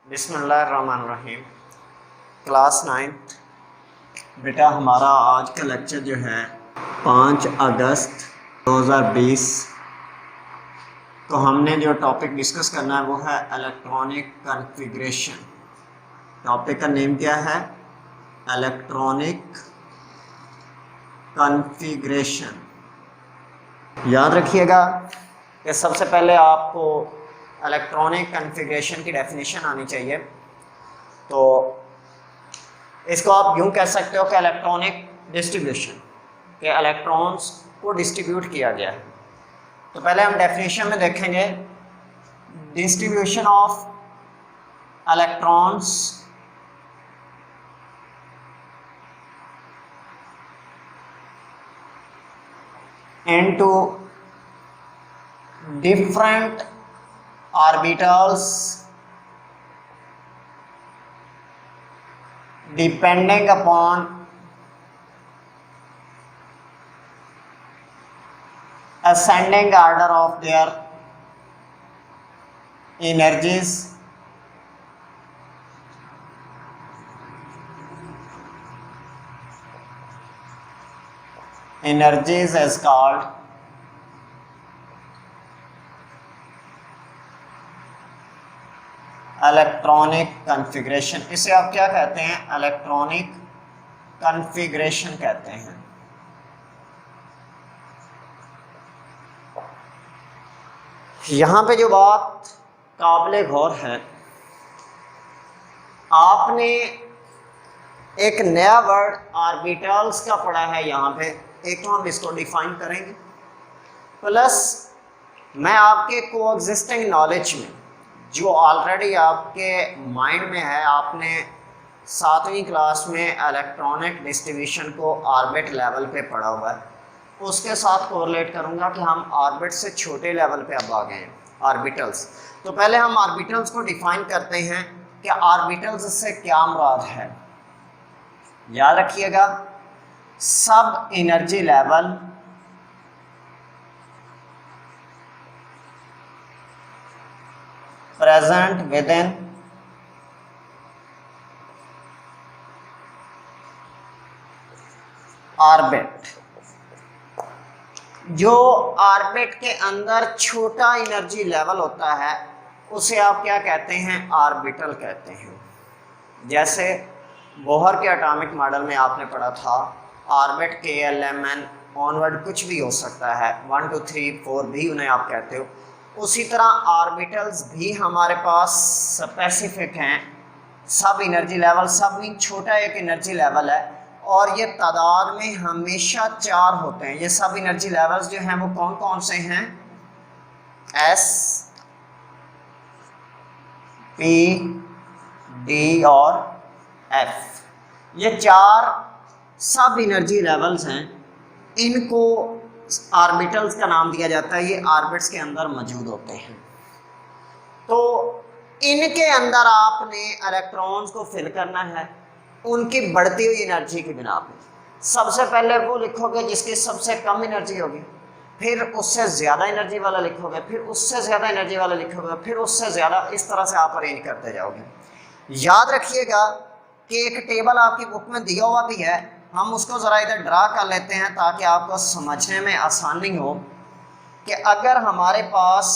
बिस्मिल्लाहिर्रहमानिर्रहीम। Class 9th। बेटा हमारा आज का लेक्चर जो है 5 अगस्त 2020। तो हमने जो टॉपिक डिस्कस करना है वो है इलेक्ट्रॉनिक कॉन्फ़िगरेशन। टॉपिक का नेम क्या है? Electronic configuration. याद रखिएगा कि सबसे पहले आपको इलेक्ट्रॉनिक कॉन्फ़िगरेशन की डेफिनेशन आनी चाहिए। तो इसको आप यूँ कह सकते हो कि इलेक्ट्रॉनिक डिस्ट्रीब्यूशन, के इलेक्ट्रॉन्स को डिस्ट्रीब्यूट किया गया है। तो पहले हम डेफिनेशन में देखेंगे distribution of electrons into different orbitals depending upon ascending order of their energies is called electronic configuration. इसे आप क्या कहते हैं? इलेक्ट्रॉनिक कॉन्फ़िगरेशन कहते हैं। यहाँ पे जो बात काबिले गौर है, आपने एक नया वर्ड ऑर्बिटल्स का पढ़ा है यहाँ पे। एक तो हम इसको डिफाइन करेंगे, प्लस मैं आपके कोएग्जिस्टिंग नॉलेज में जो ऑलरेडी आपके माइंड में है, आपने 7वीं क्लास में इलेक्ट्रॉनिक डिस्ट्रीब्यूशन को ऑर्बिट लेवल पे पढ़ा हुआ है, उसके साथ कोरिलेट करूँगा कि हम ऑर्बिट से छोटे लेवल पे अब आ गए हैं, ऑर्बिटल्स। तो पहले हम ऑर्बिटल्स को डिफाइन करते हैं कि ऑर्बिटल्स से क्या मुराद है। याद रखिएगा, सब energy level present within orbit. जो ऑर्बिट के अंदर छोटा एनर्जी लेवल होता है उसे आप क्या कहते हैं? ऑर्बिटल कहते हैं। जैसे बोहर के एटॉमिक मॉडल में आपने पढ़ा था, ऑर्बिट के LMN ऑनवर्ड कुछ भी हो सकता है, 1 2 3 4 भी उन्हें आप कहते हो। उसी तरह ऑर्बिटल्स भी हमारे पास स्पेसिफिक हैं। सब एनर्जी लेवल, सब में छोटा एक एनर्जी लेवल है और ये तादाद में हमेशा 4 होते हैं। ये सब एनर्जी लेवल्स जो हैं वो कौन कौन से हैं? S, P, D और F। ये 4 सब एनर्जी लेवल्स हैं। इनको ऑर्बिटल्स का नाम दिया जाता है। ये ऑर्बिट्स के अंदर मौजूद होते हैं। तो इनके अंदर आपने इलेक्ट्रॉन्स को फिल करना है उनकी बढ़ती हुई एनर्जी की बिना पे। सबसे पहले वो लिखोगे जिसकी सबसे कम एनर्जी होगी, फिर उससे ज़्यादा एनर्जी वाला लिखोगे, फिर उससे ज़्यादा एनर्जी वाला लिखोगे, फिर उससे ज़्यादा। इस तरह से आप अरेंज करते जाओगे। याद रखिएगा कि एक टेबल आपकी बुक में दिया हुआ भी है, हम उसको ज़रा इधर ड्रा कर लेते हैं ताकि आपको समझने में आसानी हो कि अगर हमारे पास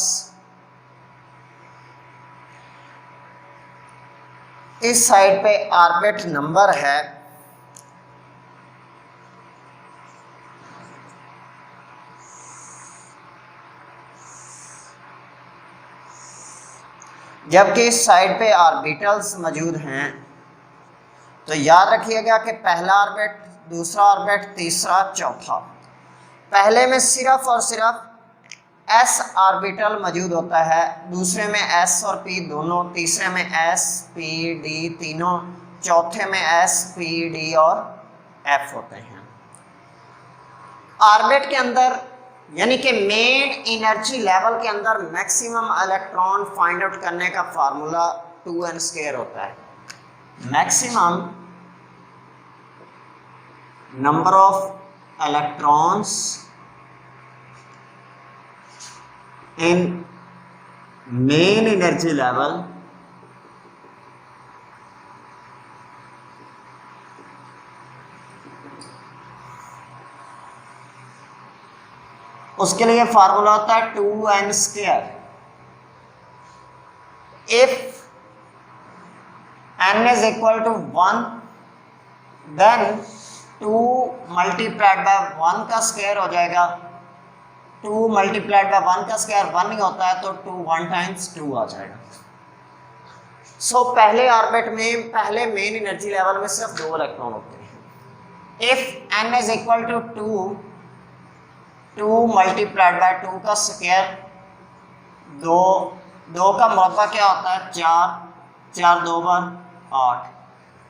इस साइड पे ऑर्बिट नंबर है, जबकि इस साइड पे ऑर्बिटल्स मौजूद हैं, तो याद रखिएगा कि पहला ऑर्बिट, दूसरा ऑर्बिट, तीसरा, चौथा। पहले में सिर्फ और सिर्फ S ऑर्बिटल मौजूद होता है, दूसरे में S और P दोनों, तीसरे में S, P, D तीनों, चौथे में S, P, D और F होते हैं। ऑर्बिट के अंदर यानी कि मेन एनर्जी लेवल के अंदर मैक्सिमम इलेक्ट्रॉन फाइंड आउट करने का फार्मूला 2n² होता है। Maximum number of electrons in main energy level उसके लिए फार्मूला होता है 2n²। If n is equal to 1 then 2 multiplied by 1 का स्क्वायर हो जाएगा। 2 मल्टीप्लाइड बाय 1 का स्क्वायर 1 ही होता है, तो 2 1 टाइम्स 2 आ जाएगा। सो पहले ऑर्बिट में, पहले मेन एनर्जी लेवल में सिर्फ 2 इलेक्ट्रॉन होते हैं। If n is equal to 2 multiplied by 2 का स्क्वायर 2 का मुरब्बा क्या होता है 4, 4 2 बार 8,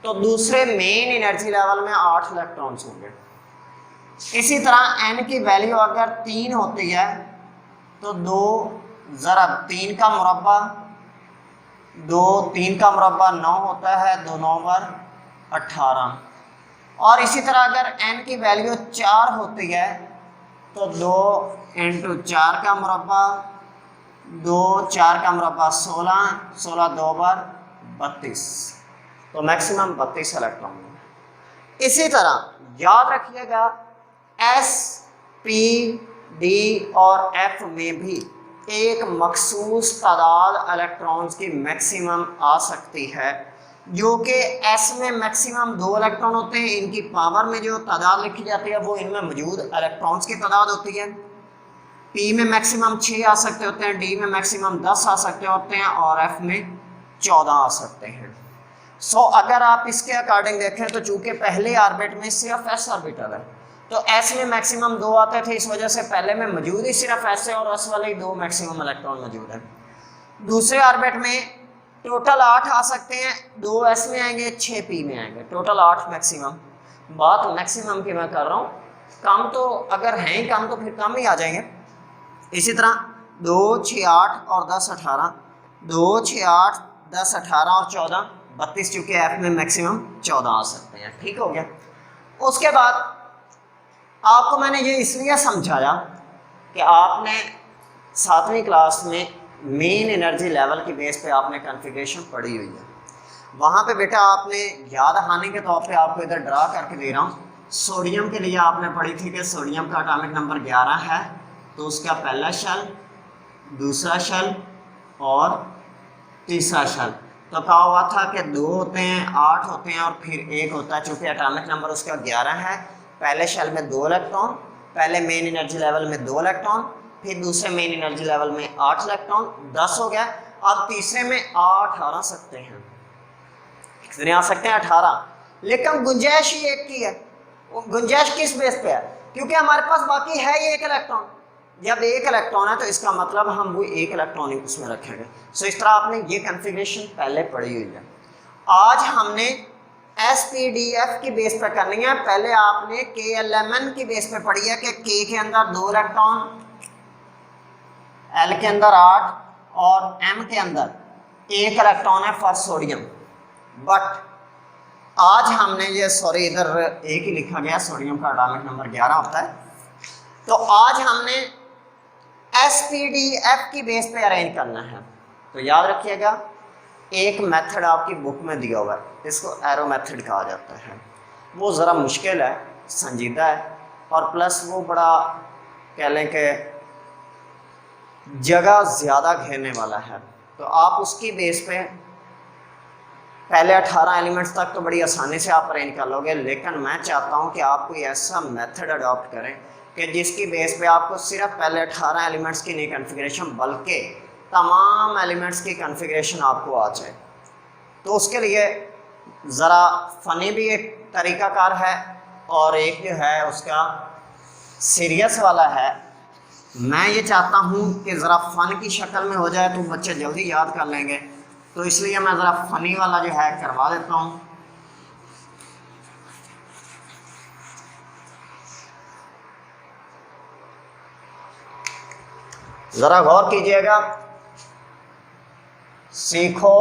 तो दूसरे मेन एनर्जी लेवल में 8 इलेक्ट्रॉन्स होंगे। इसी तरह n की वैल्यू अगर 3 होती है तो 2 ज़रब 3 का मुरब्बा 3 का मुरब्बा 9 होता है, 2 9 बार 18। और इसी तरह अगर n की वैल्यू 4 होती है तो 2 इंटू 4 का मुरब्बा 2 4 का मुरब्बा 16, 16 2 बार 32, तो मैक्सिमम 32 इलेक्ट्रॉन। इसी तरह याद रखिएगा S, P, D और F में भी एक मखसूस तादाद इलेक्ट्रॉन्स की मैक्सिमम आ सकती है, जो कि S में मैक्सिमम 2 इलेक्ट्रॉन होते हैं। इनकी पावर में जो तादाद लिखी जाती है वो इनमें मौजूद इलेक्ट्रॉन्स की तादाद होती है। P में मैक्सिमम 6 आ सकते होते हैं, D में मैक्सिमम 10 आ सकते होते हैं और F में 14 आ सकते हैं। सो अगर आप इसके अकॉर्डिंग देखें तो चूंकि पहले ऑर्बिट में सिर्फ S ऑर्बिटल है, तो S में मैक्सिमम 2 आते थे, इस वजह से पहले में मौजूद ही सिर्फ S है और S वाले ही 2 मैक्सिमम इलेक्ट्रॉन मौजूद है। दूसरे ऑर्बिट में टोटल 8 आ सकते हैं, 2 S में आएंगे, 6 P में आएंगे, टोटल 8 मैक्सिमम। बात मैक्सिमम की मैं कर रहा हूँ, कम तो अगर हैं कम तो फिर कम ही आ जाएंगे। इसी तरह 2 6 8 और 10 18, 2 6 8 10 18 और 14 32, चूँकि F में मैक्सिमम 14 आ सकते हैं। ठीक हो गया। उसके बाद आपको मैंने ये इसलिए समझाया कि आपने 7वीं क्लास में मेन एनर्जी लेवल की बेस पे आपने कॉन्फ़िगरेशन पढ़ी हुई है। वहाँ पे बेटा आपने याद हानि के तौर पे आपको इधर ड्रा करके दे रहा हूँ। सोडियम के लिए आपने पढ़ी थी कि सोडियम का एटॉमिक नंबर 11 है, तो उसका पहला शेल, दूसरा शेल और तीसरा शेल। तो कहा हुआ था कि 2 होते हैं, 8 होते हैं और फिर 1 होता है। चूँकि एटॉमिक नंबर उसका 11 है, पहले शेल में 2 इलेक्ट्रॉन, पहले मेन एनर्जी लेवल में 2 इलेक्ट्रॉन, फिर दूसरे मेन एनर्जी लेवल में 8 इलेक्ट्रॉन, 10 हो गया। अब तीसरे में 8 आ सकते हैं, कितने आ सकते हैं 18, लेकिन गुंजाइश ही एक की है। गुंजाइश किस बेस पे है? क्योंकि हमारे पास बाकी है ही 1 इलेक्ट्रॉन। जब 1 इलेक्ट्रॉन है तो इसका मतलब हम वो 1 इलेक्ट्रॉन ही उसमें रखेंगे। सो इस तरह आपने ये कॉन्फ़िगरेशन पहले पढ़ी हुई है। आज हमने SPDF की बेस पे करनी है। पहले आपने KLMN की बेस पे पढ़ी है कि K के अंदर 2 इलेक्ट्रॉन, L के अंदर 8 और M के अंदर 1 इलेक्ट्रॉन है फॉर सोडियम। बट आज हमने ये, सॉरी इधर 1 ही लिखा गया, सोडियम का एटॉमिक नंबर 11 होता है। तो आज हमने SPDF की बेस पे अरेंज करना है। तो याद रखिएगा, एक मेथड आपकी बुक में दिया हुआ है, इसको एरो मेथड कहा जाता है। वो ज़रा मुश्किल है, संजीदा है और प्लस वो बड़ा कह लें कि जगह ज़्यादा घेरने वाला है। तो आप उसकी बेस पे पहले 18 एलिमेंट्स तक तो बड़ी आसानी से आप अरेंज कर लोगे, लेकिन मैं चाहता हूँ कि आप कोई ऐसा मेथड अडॉप्ट करें कि जिसकी बेस पे आपको सिर्फ पहले 18 एलिमेंट्स की नहीं कॉन्फ़िगरेशन बल्कि तमाम एलिमेंट्स की कॉन्फ़िगरेशन आपको आ जाए। तो उसके लिए ज़रा फ़नी भी एक तरीक़ाकार है और एक जो है उसका सीरियस वाला है। मैं ये चाहता हूँ कि ज़रा फ़न की शक्ल में हो जाए तो बच्चे जल्दी याद कर लेंगे, तो इसलिए मैं ज़रा फ़नी वाला जो है करवा देता हूँ। ज़रा गौर कीजिएगा, सीखो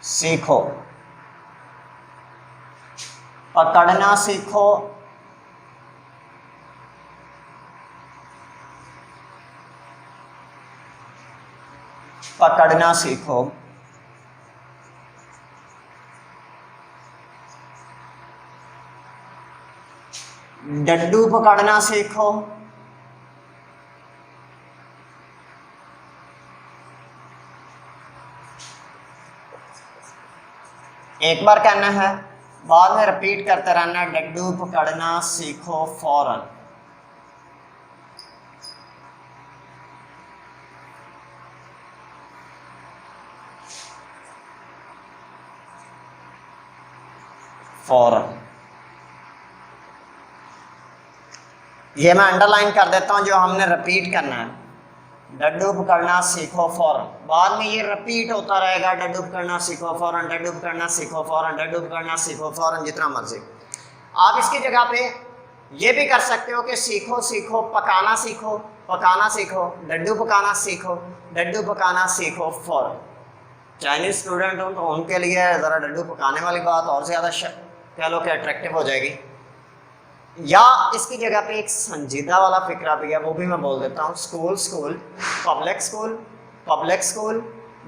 सीखो, पकड़ना सीखो, पकड़ना सीखो। डड्डू पकड़ना सीखो, एक बार कहना है, बाद में रिपीट करते रहना, डड्डू पकड़ना सीखो फौरन। फौरन, ये मैं अंडरलाइन कर देता हूं जो हमने रिपीट करना है, डड्डू पकड़ना सीखो फौरन। बाद में ये रिपीट होता रहेगा, डड्डू पकड़ना सीखो फौरन, डड्डू पकड़ना सीखो फौरन, डड्डू पकड़ना सीखो फौरन, जितना मर्जी। आप इसकी जगह पे ये भी कर सकते हो कि सीखो सीखो पकाना सीखो, पकाना सीखो, डड्डू पकाना सीखो, डड्डू पकाना सीखो फौरन। चाइनीज स्टूडेंट हो तो उनके लिए ज़रा डड्डू पकाने वाली बात और ज़्यादा कह लो कि अट्रैक्टिव हो जाएगी। या इसकी जगह पे एक संजीदा वाला फिक्रा भी है, वो भी मैं बोल देता हूँ। School school, public school, public school,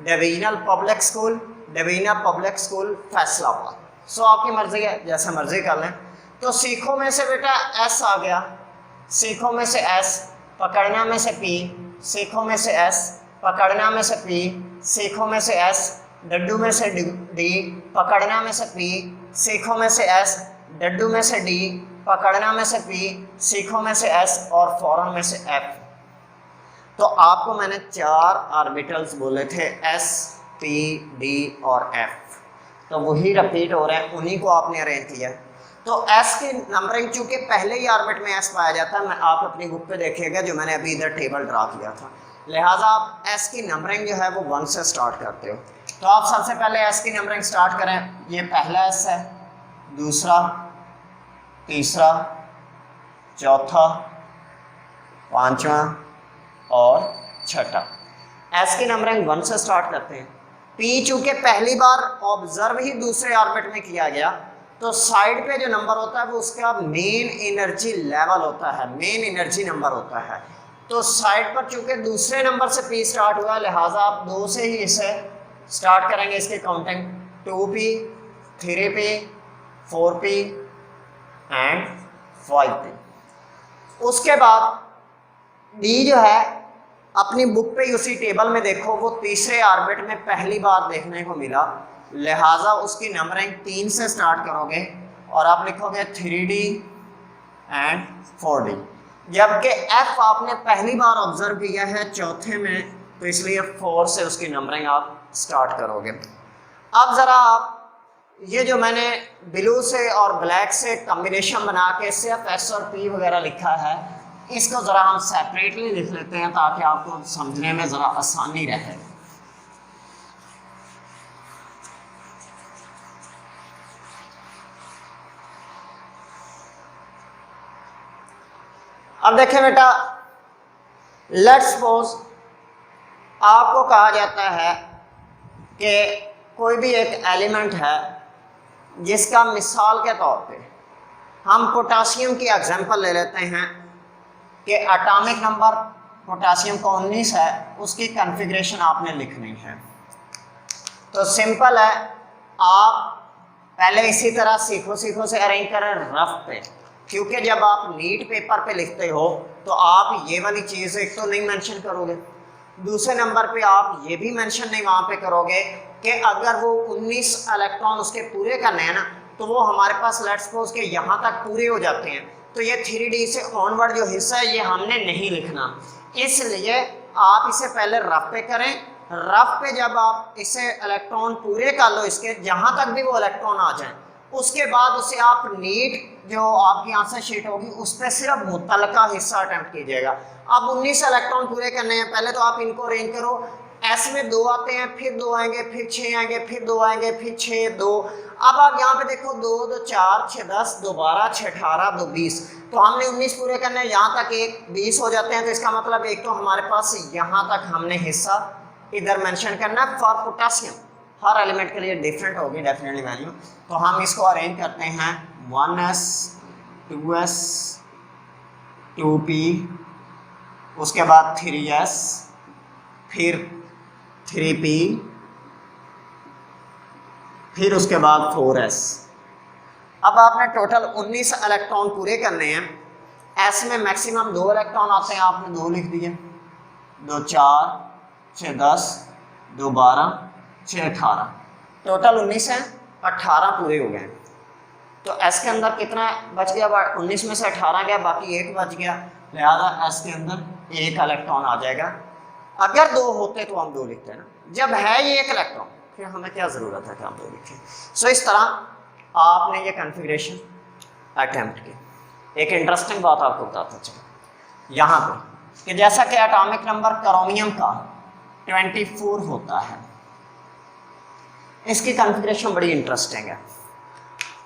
divisional public school, divisional public school, Faisalabad. So आपकी मर्जी है, जैसे मर्जी कर लें। तो सीखो में से बेटा एस आ गया, सीखो में से एस, पकड़ना में से पी, सीखो में से एस, पकड़ना में से पी, सीखो में से एस, डड्डू में से डी, पकड़ना में से पी, सीखो में से एस, डड्डू में से डी, पकड़ना में से पी, सीखो में से एस और फौरन में से एफ। तो आपको मैंने 4 ऑर्बिटल्स बोले थे, एस, पी, डी और एफ, तो वही रिपीट हो रहे हैं, उन्हीं को आपने अरेंज किया। तो एस की नंबरिंग चूंकि पहले ही ऑर्बिट में एस पाया जाता है, मैं आप अपनी बुक पे देखिएगा जो मैंने अभी इधर टेबल ड्रा किया था, लिहाजा आप एस की नंबरिंग जो है वो 1 से स्टार्ट करते हो। तो आप सबसे पहले एस की नंबरिंग स्टार्ट करें। ये पहला एस है, दूसरा, तीसरा, चौथा, पांचवा और छठा। एस की नंबरिंग 1 से स्टार्ट करते हैं। पी चूंकि पहली बार ऑब्जर्व ही दूसरे ऑर्बिट में किया गया, तो साइड पे जो नंबर होता है वो उसका मेन एनर्जी लेवल होता है, मेन एनर्जी नंबर होता है। तो साइड पर चूंकि दूसरे नंबर से पी स्टार्ट हुआ, लिहाजा आप 2 से ही इसे स्टार्ट करेंगे इसकी counting. 2p, 3p, 4p and 5p। उसके बाद डी जो है अपनी बुक पे उसी टेबल में देखो, वो तीसरे ऑर्बिट में पहली बार देखने को मिला, लिहाजा उसकी नंबरिंग 3 से स्टार्ट करोगे और आप लिखोगे 3d एंड 4d। जबकि एफ आपने पहली बार ऑब्जर्व किया है चौथे में, तो इसलिए 4 से उसकी नंबरिंग आप स्टार्ट करोगे। अब ज़रा आप ये जो मैंने ब्लू से और ब्लैक से कॉम्बिनेशन बना के सिर्फ एस और पी वगैरह लिखा है, इसको ज़रा हम सेपरेटली लिख लेते हैं ताकि आपको समझने में ज़रा आसानी रहे। अब देखें बेटा, लेट्स सपोज आपको कहा जाता है कि कोई भी एक एलिमेंट है जिसका मिसाल के तौर पे हम पोटासियम की एग्जांपल ले लेते हैं कि एटॉमिक नंबर पोटासियम का 19 है, उसकी कॉन्फ़िगरेशन आपने लिखनी है। तो सिंपल है, आप पहले इसी तरह सीखो सीखो से अरेंज करें रफ पे, क्योंकि जब आप नीट पेपर पे लिखते हो तो आप ये वाली चीज़ एक तो नहीं मेंशन करोगे, दूसरे नंबर पे आप ये भी मेंशन नहीं वहाँ पे करोगे कि अगर वो 19 इलेक्ट्रॉन उसके पूरे करने हैं ना, तो वो हमारे पास लेट्स सपोज के यहाँ तक पूरे हो जाते हैं, तो ये 3D से ऑनवर्ड जो हिस्सा है ये हमने नहीं लिखना। इसलिए आप इसे पहले रफ पे करें। रफ पे जब आप इसे इलेक्ट्रॉन पूरे कर लो, इसके जहाँ तक भी वो इलेक्ट्रॉन आ जाए, उसके बाद उसे आप नीट जो आपकी आंसर शीट होगी उस पर सिर्फ मुतलका हिस्सा अटेम्प्ट कीजिएगा। अब 19 इलेक्ट्रॉन पूरे करने हैं, पहले तो आप इनको अरेंज करो। एस में 2 आते हैं, फिर 2 आएंगे, फिर 6 आएंगे, फिर 2 आएंगे, फिर 6, 2। अब आप यहाँ पे देखो 2, 2, 4, 6, 10, 2, 12, 6, 18, 2, 20। तो हमने 19 पूरे करने हैं, यहाँ तक एक 20 हो जाते हैं। तो इसका मतलब एक तो हमारे पास यहाँ तक हमने हिस्सा इधर मेंशन करना है। फॉर पोटासियम हर एलिमेंट के लिए डिफरेंट होगी डेफिनेटली वैल्यू। तो हम इसको अरेंज करते हैं 1s, 2s, 2p, उसके बाद 3s, फिर 3p, फिर उसके बाद 4s। अब आपने टोटल 19 इलेक्ट्रॉन पूरे करने हैं। एस में मैक्सिमम 2 इलेक्ट्रॉन आते हैं, आपने 2 लिख दिए, 2 4 6 10 2 12 6 18, टोटल 19 है, 18 पूरे हो गए। तो एस के अंदर कितना बच गया? 19 में से 18 गया, बाकी 1 बच गया, लिहाजा एस के अंदर 1 इलेक्ट्रॉन आ जाएगा। अगर 2 होते तो हम 2 लिखते हैं ना, जब है ये 1 इलेक्ट्रॉन फिर हमें क्या ज़रूरत है कि हम 2 लिखें। सो इस तरह आपने ये कन्फिग्रेशन अटेम्प्ट की। एक इंटरेस्टिंग बात आपको बताता चलो यहाँ पे कि जैसा कि एटॉमिक नंबर क्रोमियम का 24 होता है, इसकी कन्फिग्रेशन बड़ी इंटरेस्टिंग है।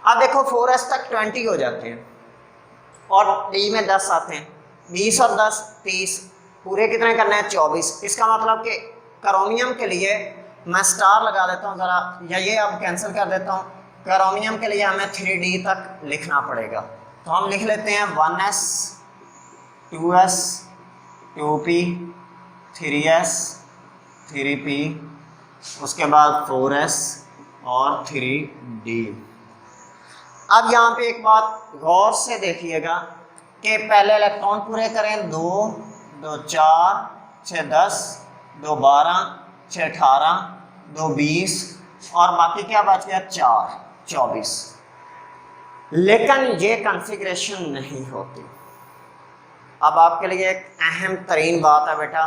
अब देखो 4s तक 20 हो जाते हैं और डी में 10 आते हैं, 20 और 10 30, पूरे कितने करने हैं? 24। इसका मतलब कि क्रोमियम के लिए मैं स्टार लगा देता हूँ ज़रा, या ये अब कैंसिल कर देता हूँ। क्रोमियम के लिए हमें 3d तक लिखना पड़ेगा, तो हम लिख लेते हैं 1s 2s 2p 3s 3p, उसके बाद 4s और 3d। अब यहाँ पे एक बात गौर से देखिएगा कि पहले इलेक्ट्रॉन पूरे करें 2 2 4 6 10 2 12 6 18 2 20 और बाकी क्या बच गया? 4 24। लेकिन ये कॉन्फ़िगरेशन नहीं होती। अब आपके लिए एक अहम तरीन बात है बेटा,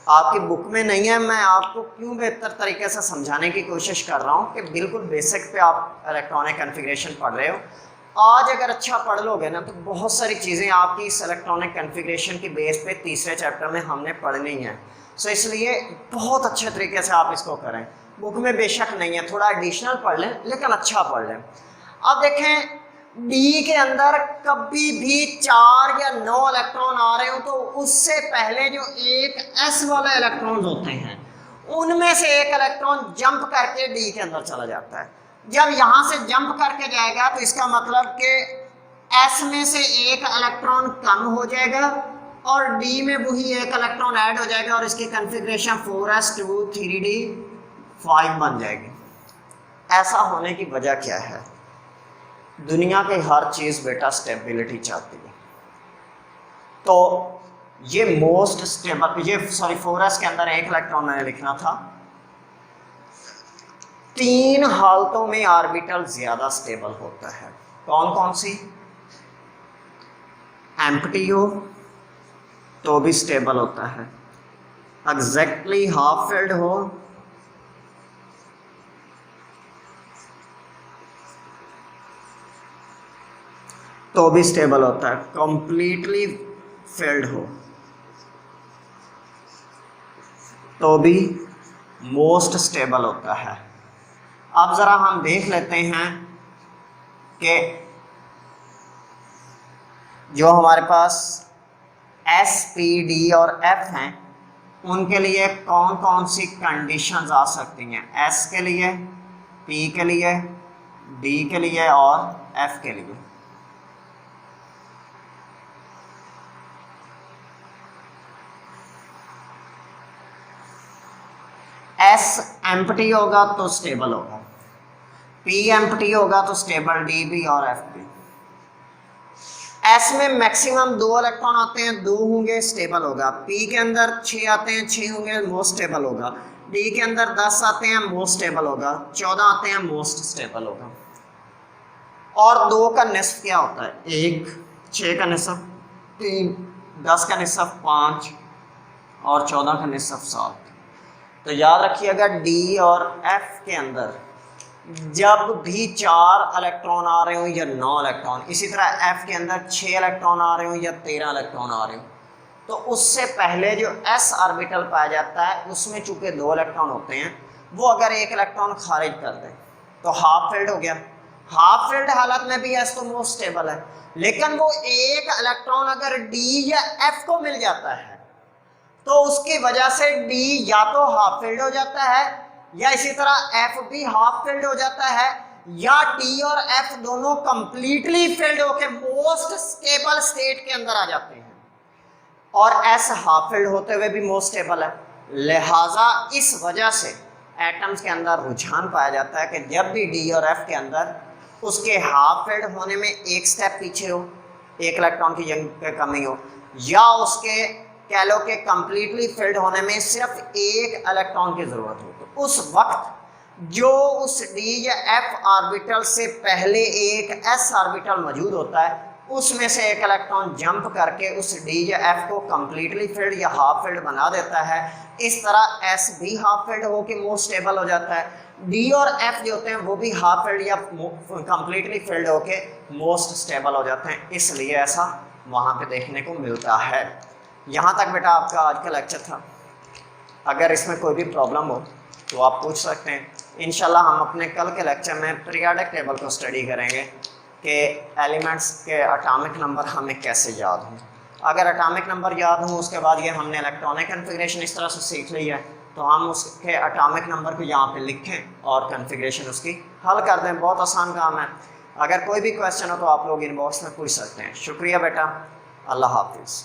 आपकी बुक में नहीं है, मैं आपको क्यों बेहतर तरीके से समझाने की कोशिश कर रहा हूँ कि बिल्कुल बेसिक पे आप इलेक्ट्रॉनिक कॉन्फ़िगरेशन पढ़ रहे हो। आज अगर अच्छा पढ़ लोगे ना तो बहुत सारी चीज़ें आपकी इस इलेक्ट्रॉनिक कॉन्फ़िगरेशन की बेस पे तीसरे चैप्टर में हमने पढ़नी है। सो इसलिए बहुत अच्छे तरीके से आप इसको करें। बुक में बेशक नहीं है, थोड़ा एडिशनल पढ़ लें लेकिन अच्छा पढ़ लें। अब देखें डी के अंदर कभी भी 4 या 9 इलेक्ट्रॉन आ रहे हो तो उससे पहले जो एक एस वाले इलेक्ट्रॉन होते हैं उनमें से एक इलेक्ट्रॉन जंप करके डी के अंदर चला जाता है। जब यहाँ से जंप करके जाएगा तो इसका मतलब कि एस में से एक इलेक्ट्रॉन कम हो जाएगा और डी में वही एक इलेक्ट्रॉन ऐड हो जाएगा और इसकी कॉन्फ़िगरेशन 4s2 3d 5 बन जाएगी। ऐसा होने की वजह क्या है? दुनिया की हर चीज़ बेटा स्टेबिलिटी चाहती है, तो ये मोस्ट स्टेबल, ये सॉरी 4s के अंदर एक इलेक्ट्रॉन मैंने लिखना था। 3 हालतों में ऑर्बिटल ज्यादा स्टेबल होता है। कौन कौन सी? एम्प्टी हो तो भी स्टेबल होता है, एग्जैक्टली हाफ फिल्ड हो तो भी स्टेबल होता है, कंप्लीटली फिल्ड हो तो भी मोस्ट स्टेबल होता है। अब ज़रा हम देख लेते हैं कि जो हमारे पास S, P, D और F हैं उनके लिए कौन कौन सी कंडीशंस आ सकती हैं? S के लिए, P के लिए, D के लिए और F के लिए। S एम्प्टी होगा तो स्टेबल होगा, P एम्प्टी होगा तो स्टेबल D भी और F भी। S में मैक्सिमम 2 इलेक्ट्रॉन आते हैं, 2 होंगे स्टेबल होगा। P के अंदर 6 आते हैं, 6 होंगे मोस्ट स्टेबल होगा। D के अंदर 10 आते हैं, मोस्ट स्टेबल होगा। 14 आते हैं, मोस्ट स्टेबल होगा। और 2 का निस्फ क्या होता है? 1, 6 का निस्फ 3, 10 का निस्फ 5 और 14 का निस्फ 7। तो याद रखिएगा D और F के अंदर जब भी 4 इलेक्ट्रॉन आ रहे हो या 9 इलेक्ट्रॉन, इसी तरह F के अंदर 6 इलेक्ट्रॉन आ रहे हो या 13 इलेक्ट्रॉन आ रहे हो, तो उससे पहले जो S ऑर्बिटल पाया जाता है उसमें चूंकि 2 इलेक्ट्रॉन होते हैं, वो अगर 1 इलेक्ट्रॉन खारिज कर दे तो हाफ फिल्ड हो गया। हाफ फिल्ड हालत में भी S तो मोस्ट स्टेबल है, लेकिन वो 1 इलेक्ट्रॉन अगर D या F को मिल जाता है तो उसकी वजह से D या तो हाफ फिल्ड हो जाता है या इसी तरह F भी हाफ फिल्ड हो जाता है, या D और F दोनों कंप्लीटली फिल्ड होकर मोस्ट स्टेबल स्टेट के अंदर आ जाते हैं और S हाफ फिल्ड होते हुए भी मोस्ट स्टेबल है। लिहाजा इस वजह से एटम्स के अंदर रुझान पाया जाता है कि जब भी D और F के अंदर उसके हाफ फिल्ड होने में एक स्टेप पीछे हो, एक इलेक्ट्रॉन की जगह कमी हो, या उसके कह लो कि कंप्लीटली फिल्ड होने में सिर्फ एक इलेक्ट्रॉन की ज़रूरत हो, तो उस वक्त जो उस डी या एफ ऑर्बिटल से पहले एक एस ऑर्बिटल मौजूद होता है, उसमें से एक इलेक्ट्रॉन जंप करके उस डी या एफ को कंप्लीटली फिल्ड या हाफ फिल्ड बना देता है। इस तरह एस भी हाफ फिल्ड होकर मोस्ट स्टेबल हो जाता है, डी और एफ जो होते हैं वो भी हाफ फिल्ड या कंप्लीटली फिल्ड होके मोस्ट स्टेबल हो जाते हैं। इसलिए ऐसा वहाँ पे देखने को मिलता है। यहाँ तक बेटा आपका आज का लेक्चर था। अगर इसमें कोई भी प्रॉब्लम हो तो आप पूछ सकते हैं। इंशाल्लाह हम अपने कल के लेक्चर में पीरियोडिक टेबल को स्टडी करेंगे कि एलिमेंट्स के एटॉमिक नंबर हमें कैसे याद हों। अगर एटॉमिक नंबर याद हों, उसके बाद ये हमने इलेक्ट्रॉनिक कन्फिग्रेशन इस तरह से सीख ली है, तो हम उसके एटॉमिक नंबर को यहाँ पे लिखें और कन्फिग्रेशन उसकी हल कर दें। बहुत आसान काम है। अगर कोई भी क्वेश्चन हो तो आप लोग इनबॉक्स में पूछ सकते हैं। शुक्रिया बेटा, अल्लाह हाफिज़।